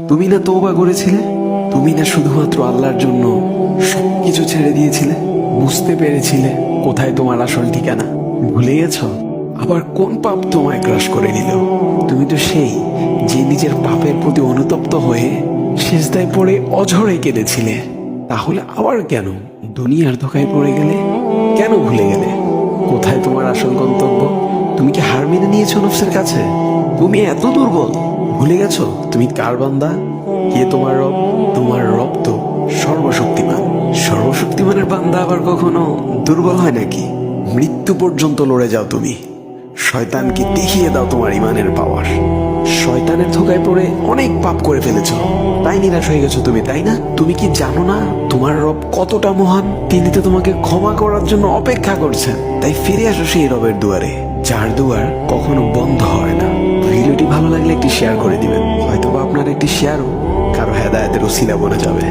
তুমি না তওবা করেছিলে? তুমি না শুধুমাত্র আল্লাহর জন্য সবকিছু ছেড়ে দিয়েছিলে? বুঝতে পেরেছিলে কোথায় তোমার আসল ঠিকানা? ভুলে গেছ? আবার কোন পাপ তোমায় গ্রাস করে নিল? তুমি তো সেই যে নিজের পাপের প্রতি অনুতপ্ত হয়ে সিজদায় পড়ে অঝরে কেঁদেছিলে। তাহলে আবার কেন দুনিয়ার ধোঁকায় পড়ে গেলে? কেন ভুলে গেলে কোথায় তোমার আসল গন্তব্য? তুমি কি হার মেনে নিয়েছো নফসের কাছে? তুমি এত দুর্বল? ভুলে গেছো তুমি কার বান্দা? কে তোমার রব? তোমার রব তো সর্বশক্তিমান। সর্বশক্তিমানের বান্দা আবার কখনো দুর্বল হয় নাকি? মৃত্যু পর্যন্ত লড়ে যাও তুমি। শয়তানকে দেখিয়ে দাও তোমার ইমানের পাওয়ার। শয়তানের ধোকায় পড়ে অনেক পাপ করে ফেলেছ, তাই নিরাশ হয়ে গেছো তুমি, তাই না? তুমি কি জানো না তোমার রব কতটা মহান? তিনি তো তোমাকে ক্ষমা করার জন্য অপেক্ষা করছেন। তাই ফিরে আসো সেই রবের দুয়ারে, যার দুয়ার কখনো বন্ধ হয় না। ভিডিওটি ভালো লাগলে একটি শেয়ার করে দিবেন, হয়তোবা আপনার একটি শেয়ারও কারো হেদায়েতের উসিলা বনে যাবে।